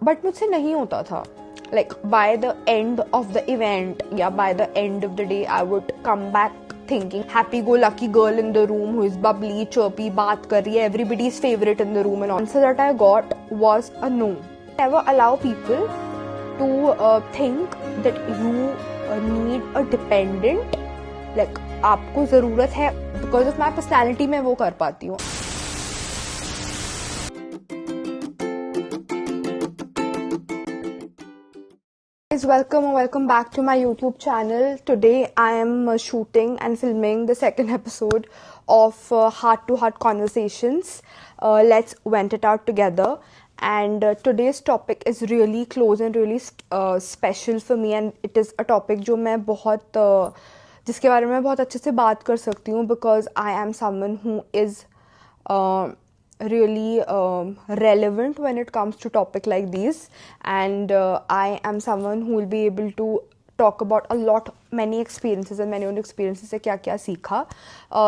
But मुझसे नहीं होता था. Like by the end of the event, by the end of the day, I would come back thinking happy-go-lucky girl in the room who is bubbly, chirpy, baat kar rahi hai, everybody's favorite in the room, and answer that I got was a no. Never allow people to think that you need a dependent. Like आपको ज़रूरत है, because of my personality मैं वो कर पाती हूँ. Welcome back to my YouTube channel. Today I am shooting and filming the second episode of Heart to Heart Conversations. Let's vent it out together. And today's topic is really close and really special for me, and it is a topic जो मैं बहुत जिसके बारे में बहुत अच्छे से बात कर सकती हूँ, because I am someone who is really relevant when it comes to topic like these, and I am someone who will be able to talk about many experiences, and many experiences से क्या क्या सीखा.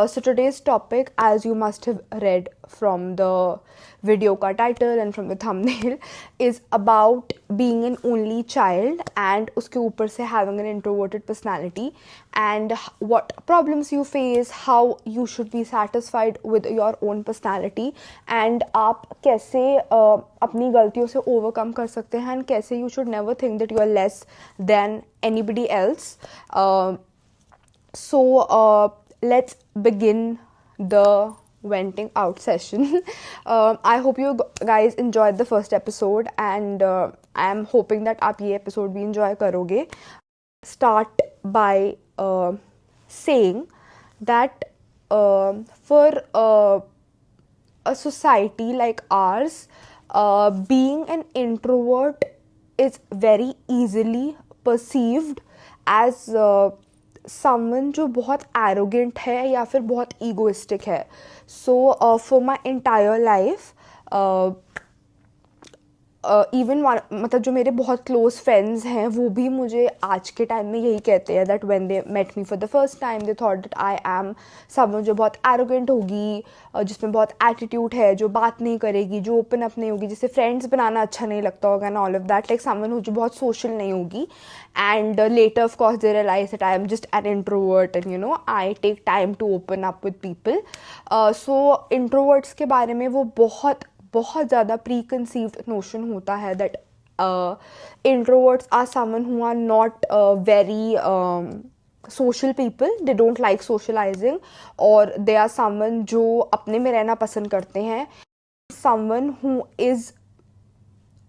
So today's topic, as you must have read from the video का title and from the thumbnail, is about being an only child and उसके ऊपर से having an introverted personality, and what problems you face, how you should be satisfied with your own personality, and आप कैसे अपनी गलतियों से overcome कर सकते हैं, and कैसे you should never think that you are less than anybody else. So let's begin the venting out session. I hope you guys enjoyed the first episode, and I am hoping that आप ये episode भी enjoy करोगे. Start by saying that for a society like ours, being an introvert is very easily perceived as someone जो बहुत arrogant है या फिर बहुत egoistic है. So for my entire life, even मतलब जो मेरे बहुत क्लोज फ्रेंड्स हैं वो भी मुझे आज के टाइम में यही कहते हैं that when they met me for the first time, they thought that I am someone जो बहुत arrogant होगी, जिसमें बहुत attitude है, जो बात नहीं करेगी, जो open up नहीं होगी, जिसे friends बनाना अच्छा नहीं लगता होगा, and all of that, like someone who जो बहुत social नहीं होगी. And later of course they realize that I am just an introvert, and I take time to open up with people. So introverts के बारे में वो बहुत ज़्यादा preconceived notion होता है that introverts are someone who are not very social people, they don't like socializing, or they are someone जो अपने में रहना पसंद करते हैं, someone who is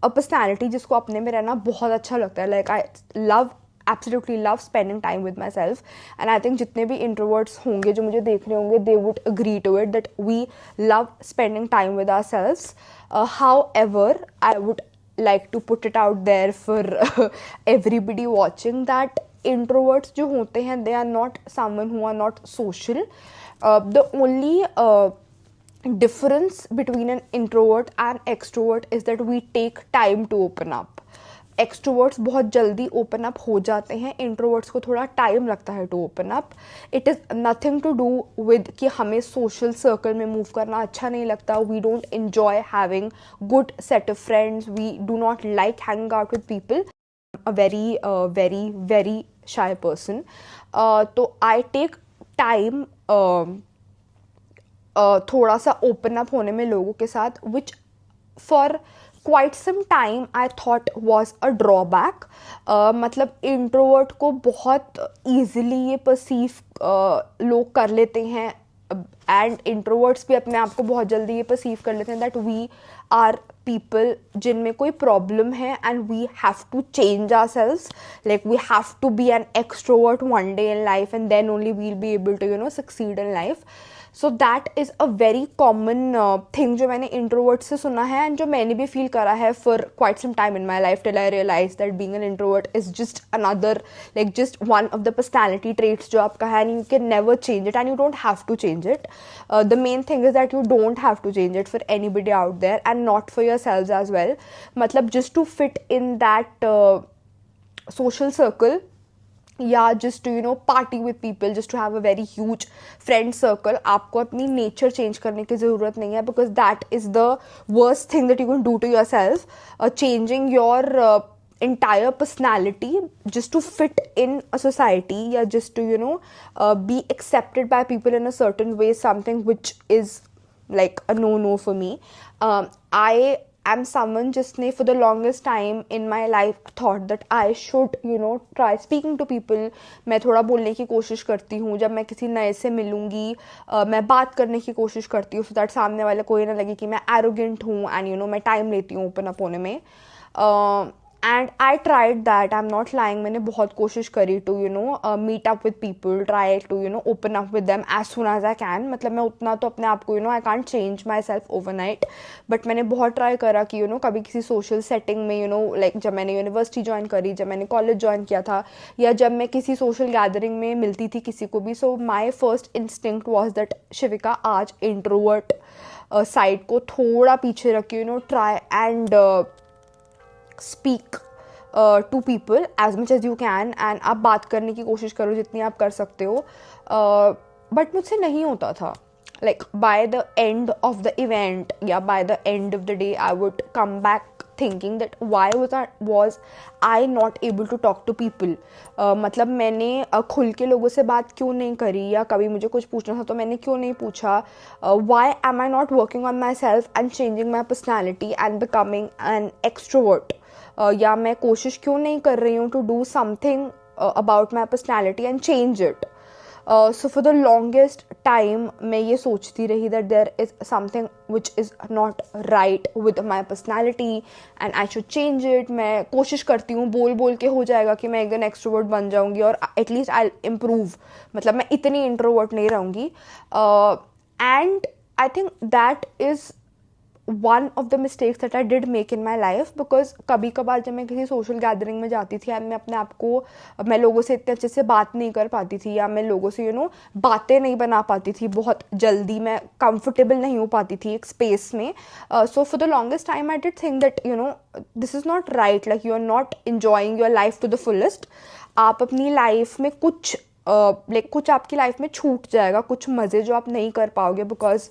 a personality जिसको अपने में रहना बहुत अच्छा लगता है. Like I absolutely love spending time with myself, and I think जितने भी introverts होंगे जो मुझे देख रहे होंगे, they would agree to it that we love spending time with ourselves. However, I would like to put it out there for everybody watching that introverts जो होते हैं, they are not someone who are not social. The only difference between an introvert and extrovert is that we take time to open up. Extroverts बहुत जल्दी open up हो जाते हैं, introverts को थोड़ा टाइम लगता है to open up. It is nothing to do with कि हमें सोशल सर्कल में मूव करना अच्छा नहीं लगता. We don't enjoy having good set of friends, we do not like hanging out with people. A very very very shy person. तो I take time थोड़ा सा ओपन अप होने में लोगों के साथ, which for quite some time I thought was a drawback. मतलब introvert को बहुत easily ये perceive लोग कर लेते हैं, and introverts भी अपने आप को बहुत जल्दी ये perceive कर लेते हैं that we are people जिनमें कोई problem है, and we have to change ourselves. Like we have to be an extrovert one day in life, and then only we'll be able to succeed in life. So that is a very common thing जो मैंने introvert से सुना है, and जो मैंने भी feel करा है for quite some time in my life, till I realized that being an introvert is just another, like just one of the personality traits जो आपका है, and you can never change it, and you don't have to change it. The main thing is that you don't have to change it for anybody out there, and not for yourselves as well. मतलब just to fit in that social circle, या just to party with people, just to have a very huge friend circle. आपको अपनी nature change करने की ज़रूरत नहीं है, because that is the worst thing that you can do to your self. Changing your entire personality just to fit in a society, या just to be accepted by people in a certain way, something which is like a no for me. I am someone जिसने for the longest time in my life thought that I should try speaking to people. मैं थोड़ा बोलने की कोशिश करती हूँ, जब मैं किसी नए से मिलूँगी मैं बात करने की कोशिश करती हूँ, so that सामने वाले को ये ना लगे कि मैं arrogant हूँ and मैं टाइम लेती हूँ ओपन अप होने में. And I tried that, I am not lying, मैंने बहुत कोशिश करी to meet up with people, try to open up with them as soon as I can. मतलब मैं उतना तो अपने आप को I can't change myself overnight, but मैंने बहुत ट्राई करा कि कभी किसी सोशल सेटिंग में लाइक जब मैंने यूनिवर्सिटी ज्वाइन करी, जब मैंने कॉलेज ज्वाइन किया था, या जब मैं किसी सोशल गैदरिंग में मिलती थी किसी को भी, so my first instinct was that Shivika आज इंट्रोवर्ट साइड को थोड़ा पीछे रख के try and speak to people as much as you can, and आप बात करने की कोशिश करो जितनी आप कर सकते हो. बट मुझसे नहीं होता था. Like by the end of the event या by the end of the day I would come back thinking that why was I not able to talk to people. मतलब मैंने खुल के लोगों से बात क्यों नहीं करी, या कभी मुझे कुछ पूछना था तो मैंने क्यों नहीं पूछा. Why am I not working on my self and changing my personality and becoming an extrovert. या मैं कोशिश क्यों नहीं कर रही हूँ to do something about my personality and change it. So for the longest time मैं ये सोचती रही that there is something which is not right with my personality and I should change it. मैं कोशिश करती हूँ, बोल के हो जाएगा कि मैं एक दिन एक्सट्रोवर्ट बन जाऊँगी और एटलीस्ट आई इम्प्रूव, मतलब मैं इतनी इंट्रोवर्ट नहीं रहूँगी. And I think that is one of the mistakes that I did make in my life, because कभी कभार जब मैं किसी सोशल गैदरिंग में जाती थी मैं अपने आप को, मैं लोगों से इतने अच्छे से बात नहीं कर पाती थी, या मैं लोगों से बातें नहीं बना पाती थी बहुत जल्दी, मैं कंफर्टेबल नहीं हो पाती थी एक स्पेस में. So for the longest time I did think that this is not right, like you are not enjoying your life to the fullest. आप अपनी लाइफ में कुछ कुछ आपकी लाइफ में छूट जाएगा, कुछ मज़े जो आप नहीं कर पाओगे बिकॉज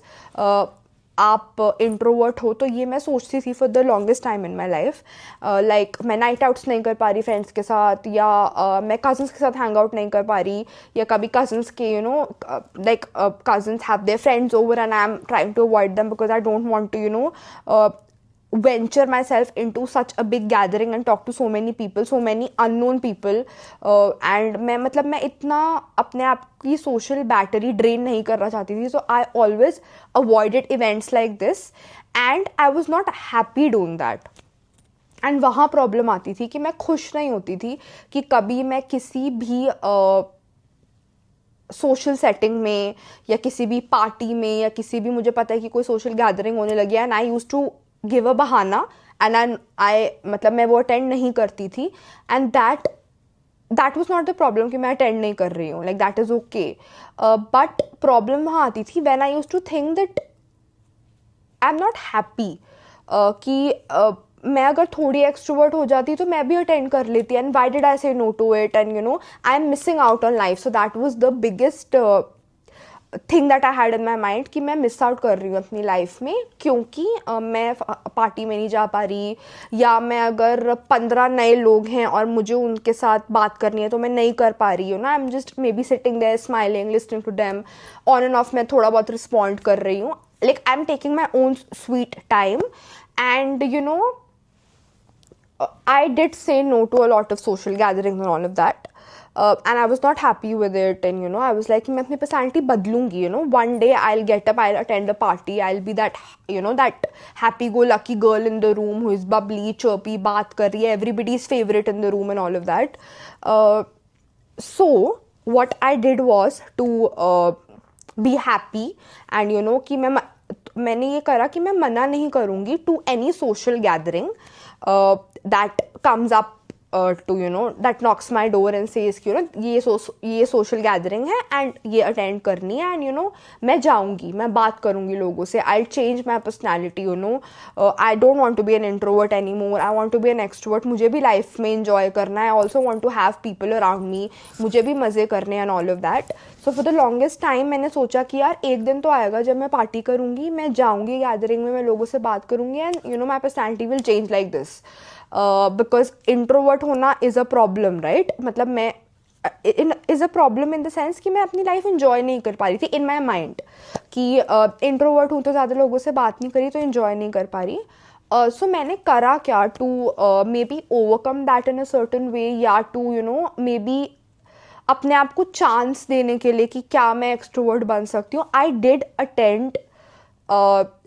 आप इंट्रोवर्ट हो. तो ये मैं सोचती थी for the longest time in my life. Like मैं नाइट आउट्स नहीं कर पा रही फ्रेंड्स के साथ, या मैं कज़न्स के साथ हैंग आउट नहीं कर पा रही, या कभी कज़न्स के like cousins have their friends over and I am trying to avoid them because I don't want to venture myself into such a big gathering and talk to so many people, so many unknown people. And मैं इतना अपने आप की social battery drain नहीं करना चाहती थी. So I always avoided events like this and I was not happy doing that. And वहाँ प्रॉब्लम आती थी कि मैं खुश नहीं होती थी कि कभी मैं किसी भी सोशल सेटिंग में या किसी भी पार्टी में या किसी भी, मुझे पता है कि कोई सोशल गैदरिंग होने लगी है and I use to give a बहाना एंड आई मतलब मैं वो अटेंड नहीं करती थी. And that was not the problem कि मैं अटेंड नहीं कर रही हूँ, like that is okay. But problem वहाँ आती थी when I use to think that I am not happy, कि मैं अगर थोड़ी एक्सट्रोवर्ट हो जाती तो मैं भी अटेंड कर लेती, and why did I say no to it, and I am missing out on life. So that was the biggest thing that I had in my mind कि मैं मिस आउट कर रही हूँ अपनी लाइफ में, क्योंकि मैं पार्टी में नहीं जा पा रही, या मैं अगर 15 नए लोग हैं और मुझे उनके साथ बात करनी है तो मैं नहीं कर पा रही हूँ ना. I am just maybe sitting there smiling listening to them on and off, मैं थोड़ा बहुत रिस्पॉन्ड कर रही हूँ, like I am taking my own sweet time. And I did say no to a lot of social gatherings and all of that. And I was not happy with it, and I was like मैं अपनी personality बदलूंगी, one day I'll get up, I'll attend a party, I'll be that that happy go lucky girl in the room who is bubbly, chirpy, बात कर रही है, everybody's favorite in the room and all of that. So what I did was to be happy, and कि मैंने ये करा कि मैं मना नहीं करूँगी to any social gathering that comes up to that knocks my door and says कि ये सोशल गैदरिंग है एंड ये अटेंड करनी है एंड मैं जाऊँगी, मैं बात करूँगी लोगों से, I change my personality, I don't want to be an introvert any more, I want to be an extrovert, मुझे भी लाइफ में इंजॉय करना है, I also want to have people around me, मुझे भी मज़े करने and all of that. So for the longest time मैंने सोचा कि यार एक दिन तो आएगा जब मैं पार्टी करूँगी, मैं जाऊँगी गैदरिंग में, मैं लोगों से बात करूँगी and my personality will change like this. Because introvert होना इज़ अ प्रॉब्लम, राइट? मतलब मैं is a problem in the sense कि मैं अपनी लाइफ इन्जॉय नहीं कर पा रही थी इन माई माइंड, कि इंट्रोवर्ट हूँ तो ज़्यादा लोगों से बात नहीं करी तो इन्जॉय नहीं कर पा रही. सो मैंने करा क्या to maybe overcome that in a certain way, या टू मे बी अपने आप को चांस देने के लिए कि क्या मैं एक्सट्रोवर्ट बन सकती हूँ. I did attend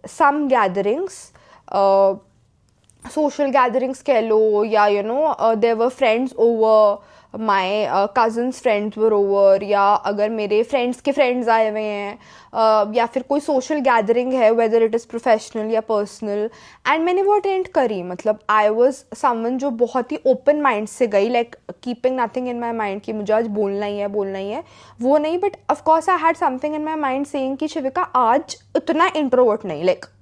some gatherings, social gatherings कह लो, या there were friends over, my cousins friends were over, या अगर मेरे friends के friends आए हुए हैं, या फिर कोई social gathering है whether it is professional या personal, and मैंने वो attend करी. मतलब I was someone जो बहुत ही open mind से गई, like keeping nothing in my mind कि मुझे आज बोलना ही है वो नहीं. But of course I had something in my mind saying कि शिविका आज इतना introvert नहीं, like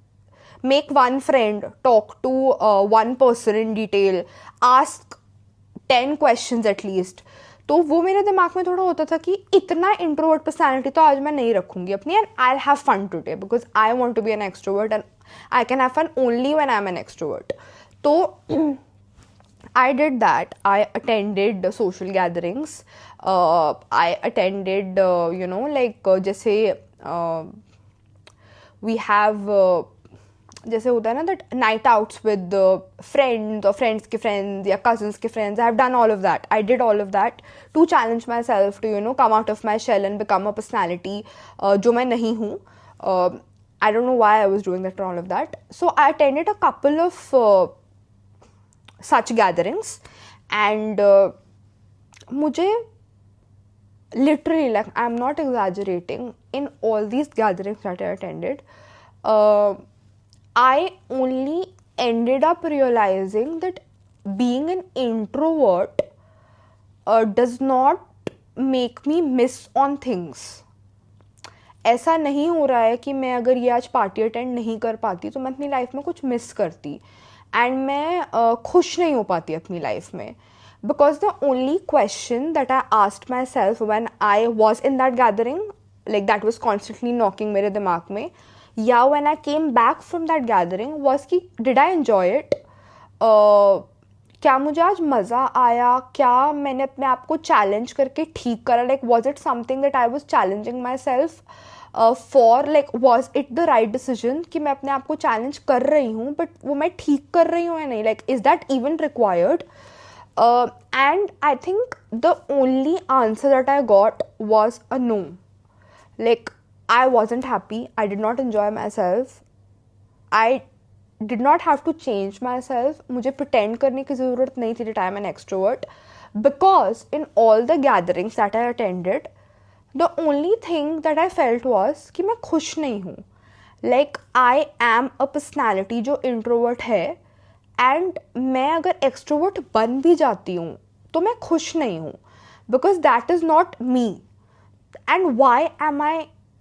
make one friend, talk to one person in detail, ask 10 questions at least. तो वो मेरे दिमाग में थोड़ा होता था कि इतना इंट्रोवर्ट पर्सनैलिटी तो आज मैं नहीं रखूंगी अपनी, and I have fun today because I want to be an extrovert and I can have fun only when I am an extrovert. तो I did that. I attended social gatherings. I attended, जैसे we have जैसे होता है ना that night outs with friends or friends के friends या cousins के friends. I have done all of that. I did all of that to challenge myself to come out of my shell and become a personality जो मैं नहीं हूँ. I don't know why I was doing that and all of that. So I attended a couple of such gatherings and मुझे literally, like I'm not exaggerating, in all these gatherings that I attended, I only ended up realizing that being an introvert does not make me miss on things. ऐसा नहीं हो रहा है कि मैं अगर ये आज पार्टी अटेंड नहीं कर पाती तो मैं अपनी लाइफ में कुछ मिस करती एंड मैं खुश नहीं हो पाती अपनी लाइफ में. Because the only question that I asked my self when I was in that gathering, like that was constantly knocking मेरे दिमाग में, या when I came back from that gathering was कि डिड आई एन्जॉय इट, क्या मुझे आज मज़ा आया, क्या मैंने अपने आप को चैलेंज करके ठीक करा, like was it something that I was challenging my self for, like was it the right decision कि मैं अपने आप को चैलेंज कर रही हूँ बट वो मैं ठीक कर रही हूँ या नहीं, like is that even required. And I think the only answer that I got was a no. Like I wasn't happy, I did not enjoy my self, I did not have to change myself. मुझे pretend करने की ज़रूरत नहीं थी that I am an extrovert, because in all the gatherings that I attended, the only thing that I felt was कि मैं खुश नहीं हूँ. Like I am a personality जो introvert है and मैं अगर extrovert बन भी जाती हूँ तो मैं खुश नहीं हूँ because that is not me. And why am I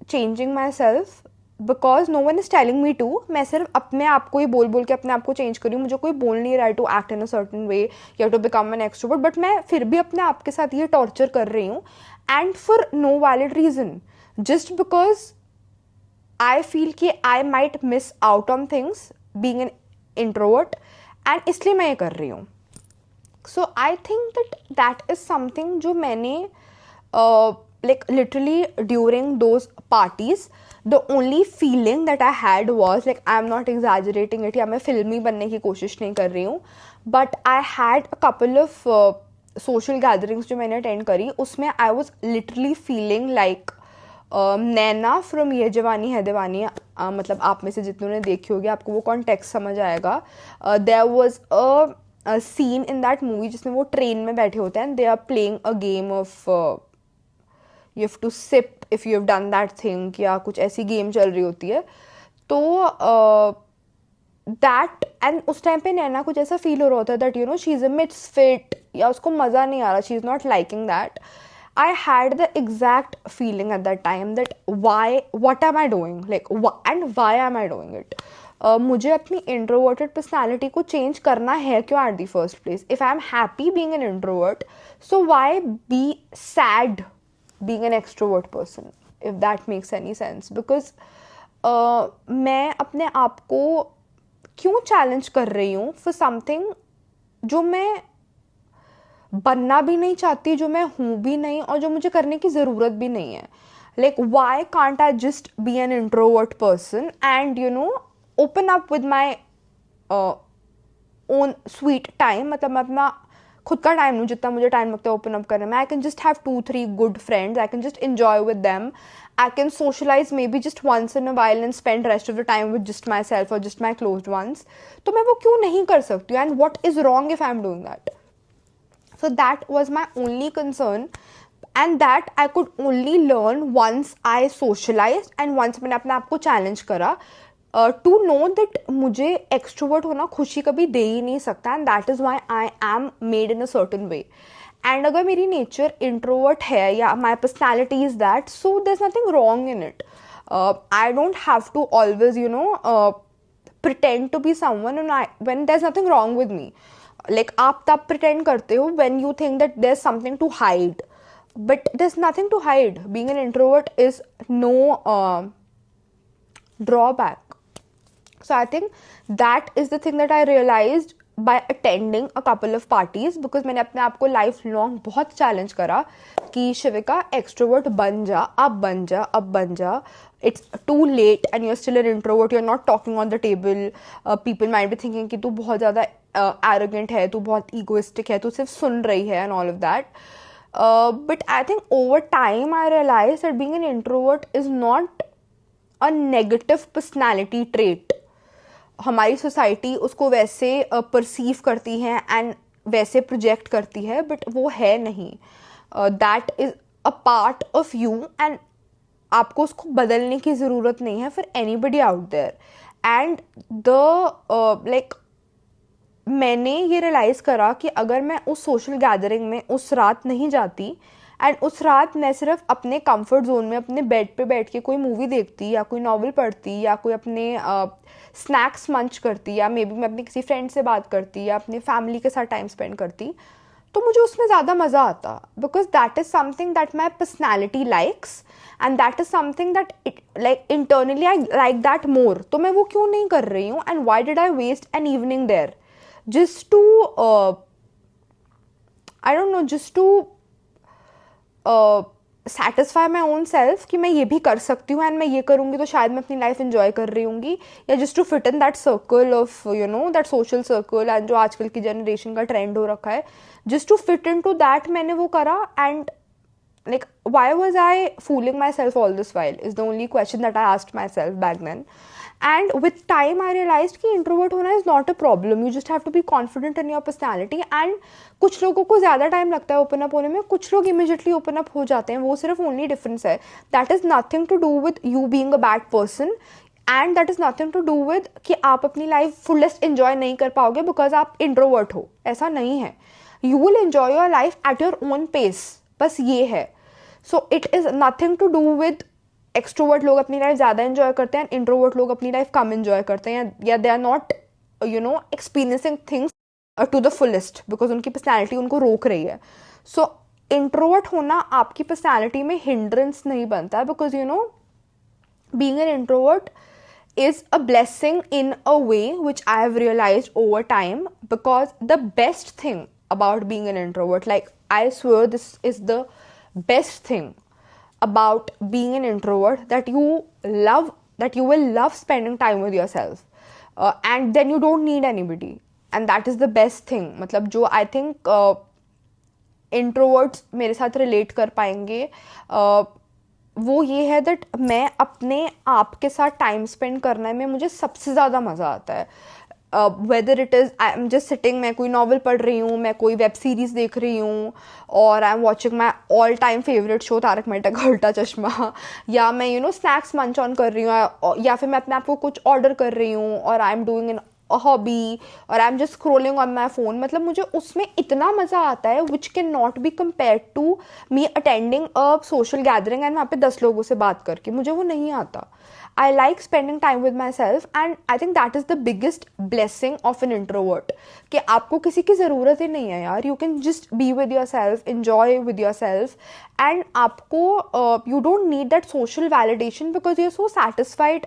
changing myself? Because no one is telling me to. मैं सिर्फ अपने आप को ही बोल बोल के अपने आप को चेंज करी हूँ. मुझे कोई बोल नहीं रहा है to act in a certain way या to become an extrovert, but मैं फिर भी अपने आप के साथ ये टॉर्चर कर रही हूँ and for no valid reason, just because I feel कि I might miss out on things being an introvert, and इसलिए मैं ये कर रही हूँ. So I think that is something जो मैंने like literally during those parties, the only feeling that I had was, like I'm not exaggerating it या मैं फिल्मी बनने की कोशिश नहीं कर रही हूँ, but I had a couple of social gatherings जो मैंने attend करी, उसमें I was literally feeling like Naina from ये जवानी है दीवानी, मतलब आप में से जितनों ने देखी होगी आपको वो कॉन्टेक्स्ट समझ आएगा. There was a scene in that movie जिसमें वो ट्रेन में बैठे होते हैं and they are playing a game of you have to sip if you have done that thing, या कुछ ऐसी गेम चल रही होती है. तो दैट एंड उस टाइम पे नैना कुछ ऐसा फील हो रहा होता है that you know she is a misfit, या उसको मज़ा नहीं आ रहा, she is not liking that. I had the exact feeling at that time that what am I doing, like and why am I doing it. मुझे अपनी introverted personality को change करना है क्यों at the first place? If I'm happy being an introvert, so why be sad being an extrovert person? If that makes any sense. Because मैं अपने आप को क्यों challenge कर रही हूँ for something जो मैं बनना भी नहीं चाहती, जो मैं हूँ भी नहीं, और जो मुझे करने की ज़रूरत भी नहीं है. Like why can't I just be an introvert person and you know open up with my own sweet time. मतलब मैं अपना खुद का टाइम लूँ, जितना मुझे टाइम लगता है ओपन अप करने में. I can just have 2-3 good friends, I can just enjoy with them, I can socialize maybe just once in a while and spend rest of the time with just myself or just my closed ones. तो मैं वो क्यों नहीं कर सकती हूँ, and what is wrong if I'm doing that? So that was my only concern, and that I could only learn once I socialized and once मैंने अपने आप को challenge करा to know that मुझे extrovert होना खुशी कभी दे ही नहीं सकता, and that is why I am made in a certain way. And अगर मेरी nature introvert है या my personality is that, so there's nothing wrong in it. I don't have to always pretend to be someone when there's nothing wrong with me. Like आप तब pretend करते हो when you think that there's something to hide, but there's nothing to hide. Being an introvert is no drawback. So I think that is the thing that I realized by attending a couple of parties, because मैंने अपने आप को life long बहुत challenge करा कि शिविका extrovert बन जा, अब बन जा, अब बन जा. It's too late and you're still an introvert, you're not talking on the table. People might be thinking कि तू बहुत ज़्यादा arrogant है, तू बहुत egoistic है, तू सिर्फ सुन रही है and all of that. But I think over time I realized that being an introvert is not a negative personality trait. हमारी सोसाइटी उसको वैसे परसीव करती है एंड वैसे प्रोजेक्ट करती है, बट वो है नहीं. That is a part of you and आपको उसको बदलने की ज़रूरत नहीं है for anybody out there. And like मैंने ये रियलाइज़ करा कि अगर मैं उस सोशल गैदरिंग में उस रात नहीं जाती एंड उस रात मैं सिर्फ अपने कंफर्ट जोन में अपने बेड पे बैठ के कोई मूवी देखती या कोई नॉवल पढ़ती या कोई अपने स्नैक्स मंच करती, या मे बी मैं अपने किसी फ्रेंड से बात करती या अपनी फैमिली के साथ टाइम स्पेंड करती, तो मुझे उसमें ज़्यादा मज़ा आता. Because that is something that my personality likes and that is something that it like internally I like that more. तो मैं वो क्यों नहीं कर रही हूँ, and why did I waste an evening there just to I don't know, just to satisfy my own self कि मैं ये भी कर सकती हूँ एंड मैं ये करूँगी तो शायद मैं अपनी लाइफ एंजॉय कर रही होंगी, या just to fit in that circle of you know that social circle, and जो आजकल की जनरेशन का ट्रेंड हो रखा है, just to fit into that मैंने वो करा. And like why was I fooling myself all this while is the only question that I asked myself back then. And with time I realized कि introvert होना is not a problem, you just have to be confident in your personality. And कुछ लोगों को ज़्यादा time लगता है open up होने में, कुछ लोग immediately ओपन अप हो जाते हैं, वो सिर्फ only difference है. That is nothing to do with you being a bad person, and that is nothing to do with कि आप अपनी लाइफ फुलेस्ट enjoy नहीं कर पाओगे because आप introvert हो. ऐसा नहीं है. You will enjoy your life at your own pace, बस ये है. So it is nothing to do with extrovert लोग अपनी लाइफ ज़्यादा एंजॉय करते हैं, इंट्रोवर्ट लोग अपनी लाइफ कम एंजॉय करते हैं, या they are not experiencing things to the fullest because उनकी पर्सनैलिटी उनको रोक रही है. सो इंट्रोवर्ट होना आपकी पर्सनैलिटी में हिंड्रेंस नहीं बनता है, because being an introvert is a blessing in a way which I have realized over time, because the best thing about being an introvert, like I swear this is the best thing about being an introvert, that you will love spending time with yourself, and then you don't need anybody, and that is the best thing. मतलब जो I think introverts मेरे साथ relate कर पाएंगे वो ये है that मैं अपने आप के साथ टाइम स्पेंड करने में मुझे सबसे ज़्यादा मज़ा आता है. Whether it is I am just sitting, मैं कोई नॉवल पढ़ रही हूँ, मैं कोई वेब सीरीज़ देख रही हूँ, और I am watching my all time favourite show Taarak Mehta Ka Ooltah चश्मा, या मैं स्नैक्स मंच ऑन कर रही हूँ, या फिर मैं अपने आप को कुछ ऑर्डर कर रही हूँ, और आई एम डूइंग हॉबी और I am just scrolling on my phone, मतलब मुझे उसमें इतना मज़ा आता है which can not be compare to me attending a social gathering and वहाँ पे 10 लोगों से बात करके, मुझे वो नहीं आता. I like spending time with myself and I think that is the biggest blessing of an introvert. कि आपको किसी की ज़रूरत ही नहीं है यार. You can just be with yourself, enjoy with yourself and आपको you don't need that social validation because you're so satisfied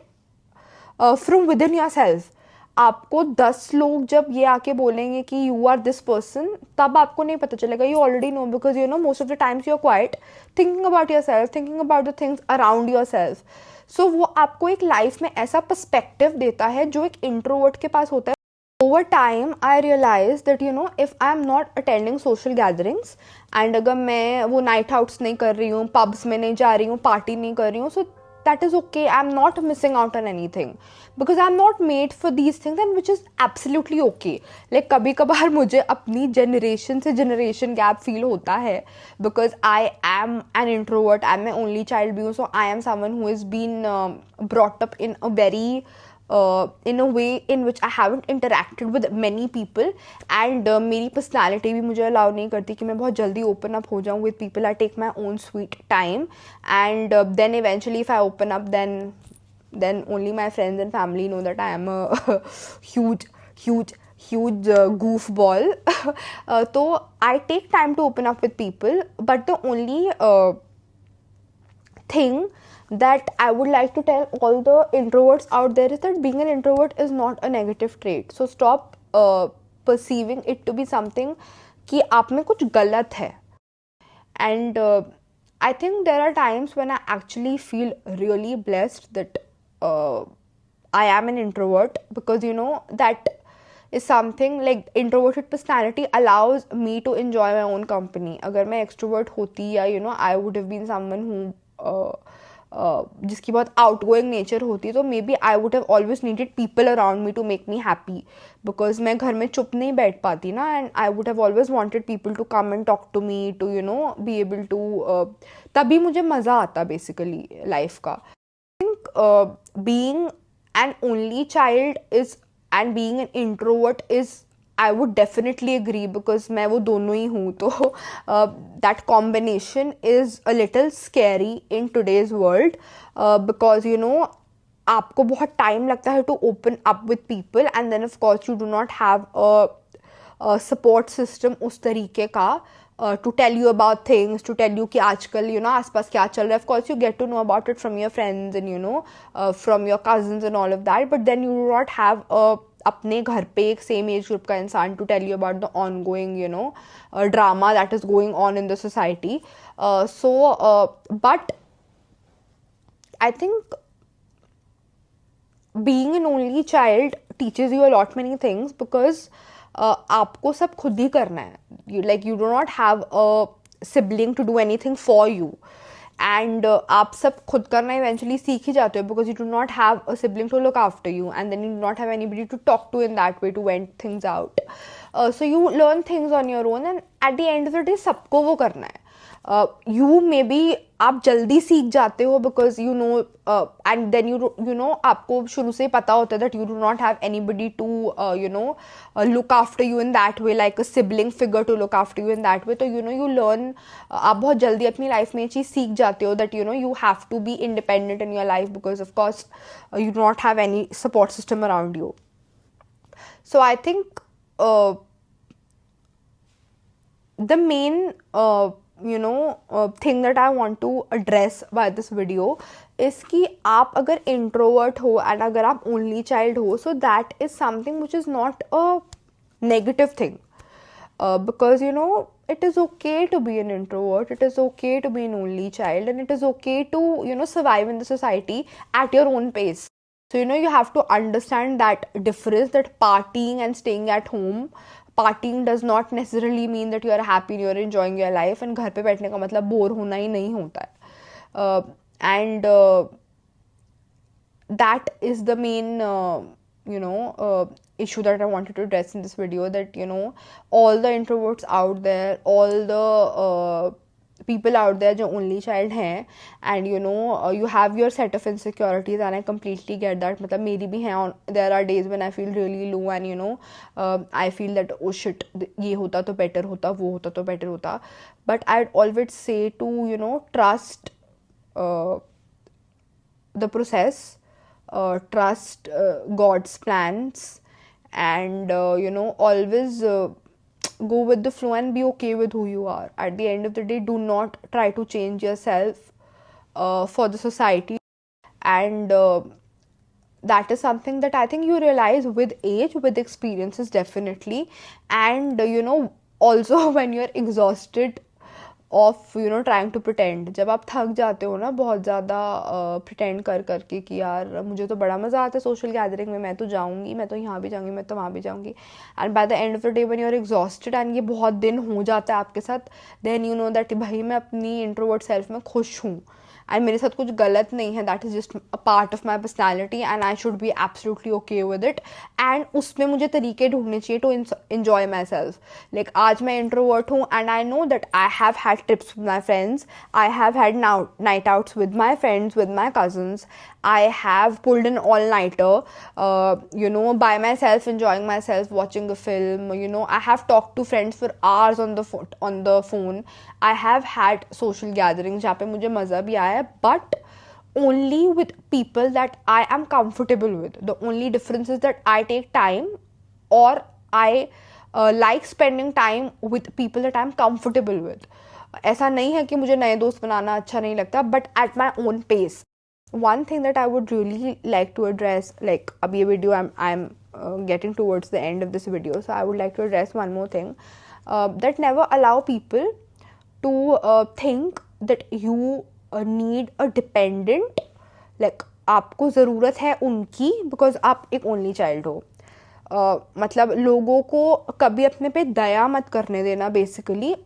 from within yourself. आपको 10 लोग जब ये आके बोलेंगे कि यू आर दिस पर्सन, तब आपको नहीं पता चलेगा. You already know because you know most of the times you are quite thinking about yourself, thinking about the things around yourself. So वो आपको एक लाइफ में ऐसा पर्सपेक्टिव देता है जो एक इंट्रोवर्ट के पास होता है. Over time, I realized that you know if I am not attending social gatherings and अगर मैं वो night outs नहीं कर रही हूँ, pubs में नहीं जा रही हूँ, party नहीं कर रही हूँ, so that is okay. I'm not missing out on anything because I'm not made for these things and which is absolutely okay. Like कभी कभार मुझे अपनी generation से generation gap feel होता है because I am an introvert. I'm my only child भी हूँ, so I am someone who has been brought up in a very in a way in which I haven't interacted with many people and मेरी personality भी मुझे allow नहीं करती कि मैं बहुत जल्दी open up हो जाऊँ with people. I take my own sweet time and then eventually if I open up then only my friends and family know that I am a huge goofball. So I take time to open up with people, but the only thing that I would like to tell all the introverts out there is that being an introvert is not a negative trait. So stop perceiving it to be something कि आप में कुछ गलत है. And I think there are times when I actually feel really blessed that I am an introvert because you know that is something like introverted personality allows me to enjoy my own company. अगर मैं extrovert होती या you know I would have been someone who जिसकी बहुत outgoing nature होती तो maybe I would have always needed people around me to make me happy because मैं घर में चुप नहीं बैठ पाती ना and I would have always wanted people to come and talk to me to you know be able to तभी मुझे मज़ा आता बेसिकली लाइफ का. I think being an only child is and being an introvert is I would definitely agree because मैं वो दोनों ही हूँ तो that combination is a little scary in today's world because you know आपको बहुत time लगता है to open up with people and then of course you do not have a support system उस तरीके का to tell you about things, to tell you कि आजकल you know आसपास क्या चल रहा है. Of course you get to know about it from your friends and you know from your cousins and all of that, but then you do not have a अपने घर पे एक सेम एज ग्रुप का इंसान to tell you about the ongoing you know drama that is going on in the society. So but I think being an only child teaches you a lot many things because आपको सब खुद ही करना है. You do not have a sibling to do anything for you and आप सब खुद करना eventually सीख ही जाते हो because you do not have a sibling to look after you and then you do not have anybody to talk to in that way to vent things out. So you learn things on your own and at the end of the day सबको वो करना है. You maybe आप जल्दी सीख जाते हो because you know and then you know आपको शुरू से पता होता है that you do not have anybody to you know look after you in that way like a sibling figure to look after you in that way. तो you know you learn आप बहुत जल्दी अपनी लाइफ में ये चीज़ सीख जाते हो that you know you have to be independent in your life because of course you do not have any support system around you. So I think the main thing that I want to address by this video is कि आप अगर introvert हो and अगर आप only child हो so that is something which is not a negative thing because you know it is okay to be an introvert, it is okay to be an only child and it is okay to you know survive in the society at your own pace. So you know you have to understand that difference that partying and staying at home partying does not necessarily mean that you are happy and you are enjoying your life and घर पे बैठने का मतलब bore होना ही नहीं होता है. And that is the main issue that I wanted to address in this video, that you know all the introverts out there, all the people out there जो only child हैं, and you know you have your set of insecurities, and I completely get that. मतलब मेरी भी हैं, there are days when I feel really low, and you know I feel that oh shit, ये होता तो better होता, वो होता तो better होता. But I'd always say to, you know, trust the process, trust God's plans, and you know, always go with the flow and be okay with who you are. At the end of the day, do not try to change yourself for the society, and that is something that I think you realize with age, with experiences, definitely. And you know, also when you're exhausted of you know trying to pretend, जब आप थक जाते हो ना बहुत ज़्यादा pretend कर करके कि यार मुझे तो बड़ा मज़ा आता है सोशल गैदरिंग में, मैं तो जाऊँगी, मैं तो यहाँ भी जाऊँगी, मैं तो वहाँ भी जाऊँगी, and by the end of the day when you are exhausted and ये बहुत दिन हो जाता है आपके साथ, देन यू नो दैट भाई मैं अपनी इंट्रोवर्ट सेल्फ में खुश हूँ, एंड मेरे साथ कुछ गलत नहीं है, that is just a part of my personality and I should be absolutely okay with it. And उसमें मुझे तरीके ढूंढने चाहिए to enjoy my self. Like आज मैं इंट्रोवर्ट हूँ and I know that I have had trips with my friends, I have had night outs with my friends, with my cousins, I have pulled an all-nighter, you know, by myself, enjoying myself, watching a film. You know, I have talked to friends for hours on the phone. I have had social gatherings जहाँ पे मुझे मज़ा भी आया, but only with people that I am comfortable with. The only difference is that I take time, or I like spending time with people that I am comfortable with. ऐसा नहीं है कि मुझे नए दोस्त बनाना अच्छा नहीं लगता, but at my own pace. One thing that I would really like to address, like abhi video I'm getting towards the end of this video, so I would like to address one more thing, that never allow people to think that you need a dependent, like आपको ज़रूरत है उनकी because आप एक only child हो. मतलब लोगों को कभी अपने पे दया मत करने देना basically,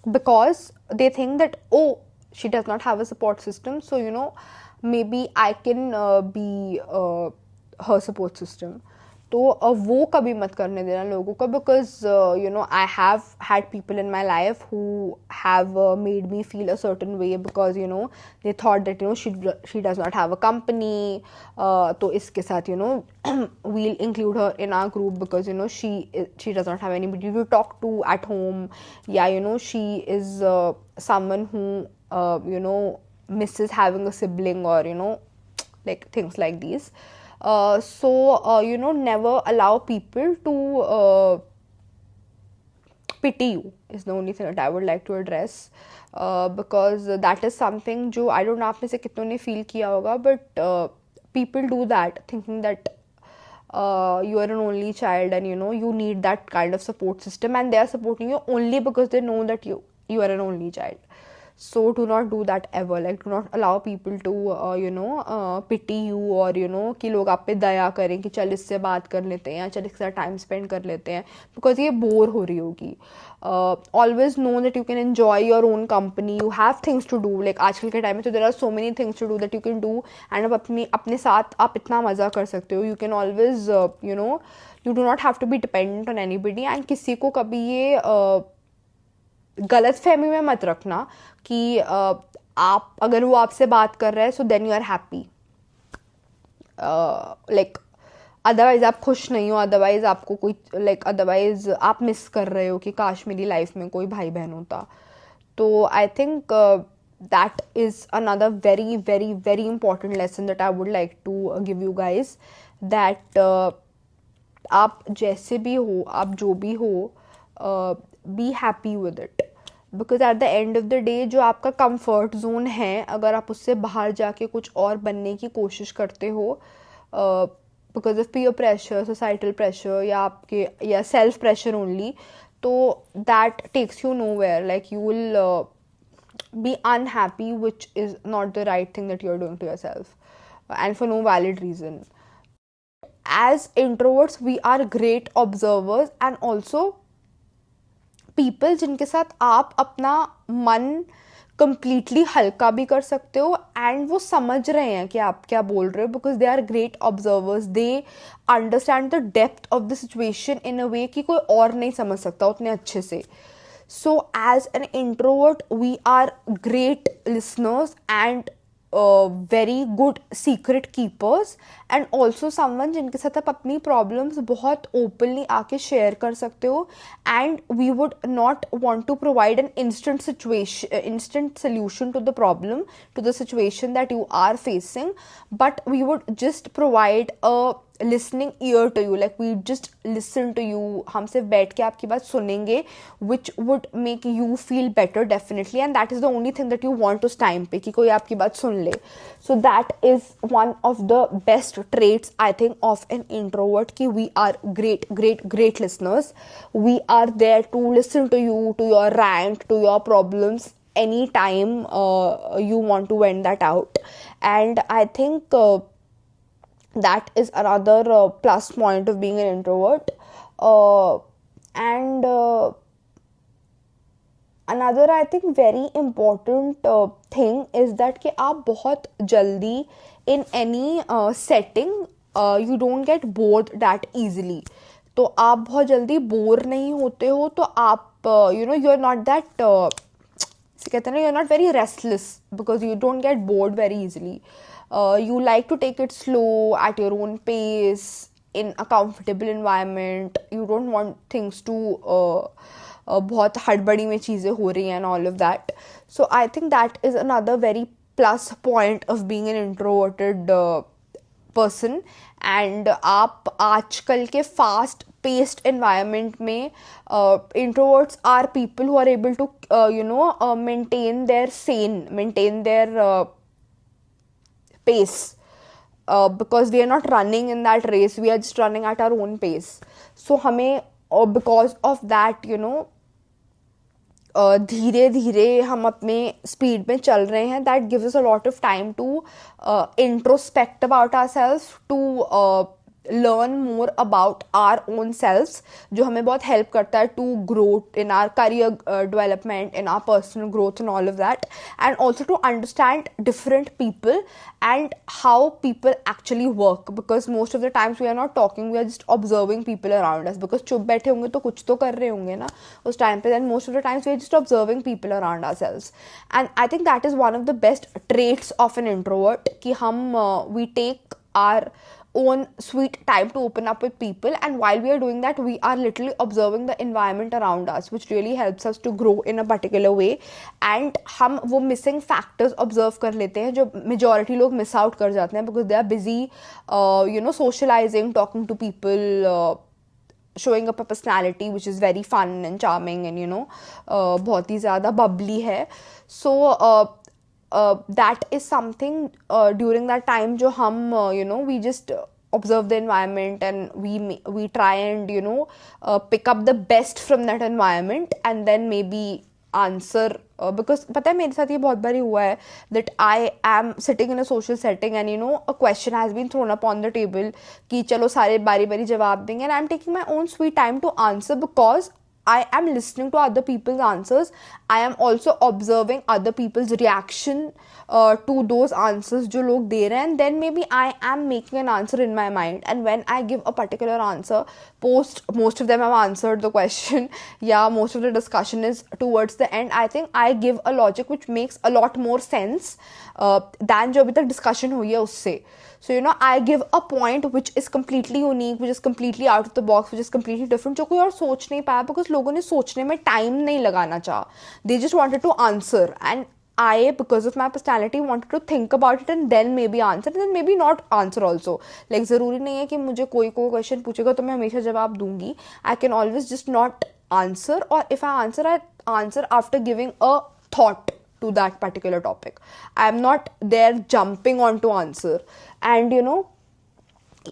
because they think that oh she does not have a support system, so you know maybe I can be her support system. तो वो कभी मत करने देना लोगों को, because you know I have had people in my life who have made me feel a certain way because you know they thought that you know she does not have a company, तो इसके साथ you know we'll include her in our group because you know she does not have anybody to talk to at home, yeah, you know she is someone who you know misses having a sibling, or you know like things like these. So you know never allow people to pity you is the only thing that I would like to address, because that is something जो I don't know आप में से कितनों ने feel किया होगा, but people do that thinking that you are an only child and you know you need that kind of support system, and they are supporting you only because they know that you are an only child. So do not do that ever. Like do not allow people to you know pity you, or you know कि लोग आप पे दया करें कि चल इससे बात कर लेते हैं या चल इसके साथ टाइम स्पेंड कर लेते हैं, because ये बोर हो रही होगी. Always know that you can enjoy your own company. You have things to do. Like आजकल के टाइम में तो there are so many things to do that you can do, and आप अपने साथ आप इतना मज़ा कर सकते हो. You can always you know you do not have to be dependent on anybody, and किसी को कभी ये गलत फहमी में मत रखना कि आप अगर वो आपसे बात कर रहा है so then you are happy. Like otherwise आप खुश नहीं हो, अदरवाइज आपको कोई अदरवाइज आप मिस कर रहे हो कि काश मेरी लाइफ में कोई भाई बहन होता. तो I think that is another very very very important lesson that I would like to give you guys, that आप जैसे भी हो, आप जो भी हो, be happy with it, because at the end of the day जो आपका कंफर्ट जोन है, अगर आप उससे बाहर जाके कुछ और बनने की कोशिश करते हो because of peer pressure, societal pressure, या आपके या सेल्फ प्रेशर ओनली, तो that takes you nowhere. Like you will be unhappy, which is not the right thing that you are doing to your self and for no valid reason. As introverts we are great observers and also people जिनके साथ आप अपना मन completely हल्का भी कर सकते हो, and वो समझ रहे हैं कि आप क्या बोल रहे हो, because they are great observers. They understand the depth of the situation in a way कि कोई और नहीं समझ सकता उतने अच्छे से. So as an introvert, we are great listeners and very good secret keepers, and also someone जिनके साथ आप अपनी problems बहुत openly आके share कर सकते हो, and we would not want to provide an instant solution to the problem, to the situation that you are facing, but we would just provide a listening ear to you, like we just listen to you, हम सिर्फ बैठ के आपकी बात सुनेंगे, which would make you feel better definitely, and that is the only thing that you want उस time पे कि कोई आपकी बात सुन ले. So that is one of the best traits I think of an introvert, कि we are great listeners. We are there to listen to you, to your rant, to your problems anytime you want to vent that out. And I think that is another plus point of being an introvert. And another I think very important thing is that कि आप बहुत जल्दी in any setting you don't get bored that easily. तो आप बहुत जल्दी bore नहीं होते हो, तो आप you're not that कहते हैं ना, you're not very restless because you don't get bored very easily. You like to take it slow at your own pace in a comfortable environment. You don't want things to बहुत हड़बड़ी में चीज़ें हो रही हैं and all of that. So I think that is another very plus point of being an introverted person. And आप आजकल के fast paced environment में introverts are people who are able to maintain their maintain their pace, because we are not running in that race, we are just running at our own pace. So हमें because of that धीरे धीरे हम अपने speed में चल रहे हैं. That gives us a lot of time to introspect about ourselves, to learn more about our own selves, जो हमें बहुत help करता है to grow in our career development, in our personal growth and all of that, and also to understand different people and how people actually work, because most of the times we are not talking, we are just observing people around us, because चुप बैठे होंगे तो कुछ तो कर रहे होंगे ना उस टाइम पे, then most of the times we are just observing people around ourselves. And I think that is one of the best traits of an introvert, कि हम we take our own sweet time to open up with people, and while we are doing that we are literally observing the environment around us, which really helps us to grow in a particular way. And हम वो missing factors observe कर लेते हैं जो majority लोग miss out कर जाते हैं, because they are busy socializing, talking to people, showing up a personality which is very fun and charming and बहुत ही ज़्यादा bubbly है. So that is something during that time जो हम we just observe the environment, and we try and pick up the best from that environment, and then maybe answer, because पता है मेरे साथ ये बहुत बारी हुआ है that I am sitting in a social setting and a question has been thrown up on the table कि चलो सारे बारी बारी जवाब देंगे, and I'm taking my own sweet time to answer, because I am listening to other people's answers. I am also observing other people's reaction to those answers जो लोग दे रहे हैं, and then maybe I am making an answer in my mind. And when I give a particular answer, most of them have answered the question, yeah, most of the discussion is towards the end, I think I give a logic which makes a lot more sense than जो अभी तक discussion हुई है उससे. So I give a point which is completely unique, which is completely out of the box, which is completely different, जो कोई और सोच नहीं पाया, because लोगों ने सोचने में टाइम नहीं लगाना चाहा. They just wanted to answer, and I, because of my personality, wanted to think about it and then maybe answer, and then maybe not answer also. Like ज़रूरी नहीं है कि मुझे कोई question पूछेगा तो मैं हमेशा जवाब दूंगी. I can always just not answer, or if I answer after giving a thought to that particular topic. I am not there jumping on to answer. And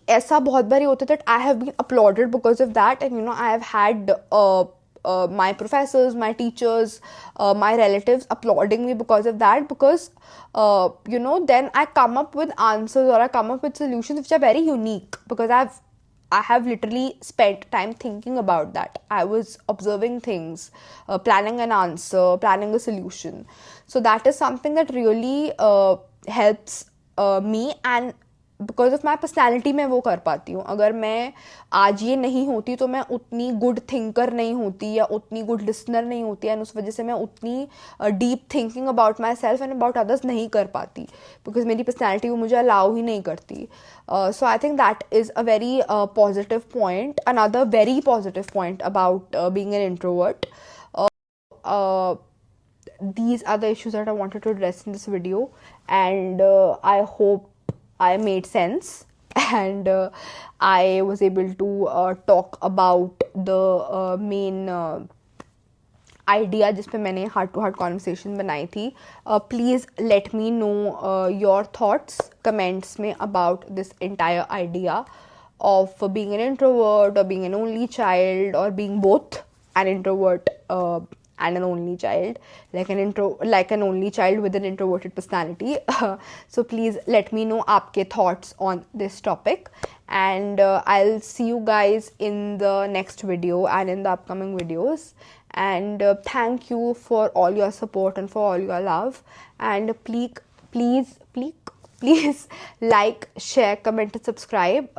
ऐसा बहुत बारी होता है that I have been applauded because of that, and I have had my professors, my teachers, my relatives applauding me because of that, because then I come up with answers, or I come up with solutions which are very unique, because I have literally spent time thinking about that. I was observing things, planning an answer, planning a solution. So that is something that really helps me. And because of my personality मैं वो कर पाती हूँ. अगर मैं आज ये नहीं होती तो मैं उतनी गुड थिंकर नहीं होती या उतनी गुड लिसनर नहीं होती, एंड उस वजह से मैं उतनी deep thinking about my self and about others नहीं कर पाती, बिकॉज मेरी पर्सनैलिटी वो मुझे अलाउ ही नहीं करती. So I think that is a very positive point. Another very positive point about being an introvert. These are the issues that I wanted to address in this video, and I hope I made sense and I was able to talk about the main idea जिस पे मैंने heart to heart conversation बनाई थी. Please let me know your thoughts comments में about this entire idea of being an introvert or being an only child or being both an introvert and an only child, like an only child with an introverted personality. So please let me know aapke thoughts on this topic, and I'll see you guys in the next video and in the upcoming videos. And thank you for all your support and for all your love, and please like, share, comment and subscribe,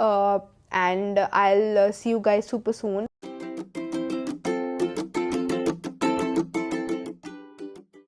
and I'll see you guys super soon.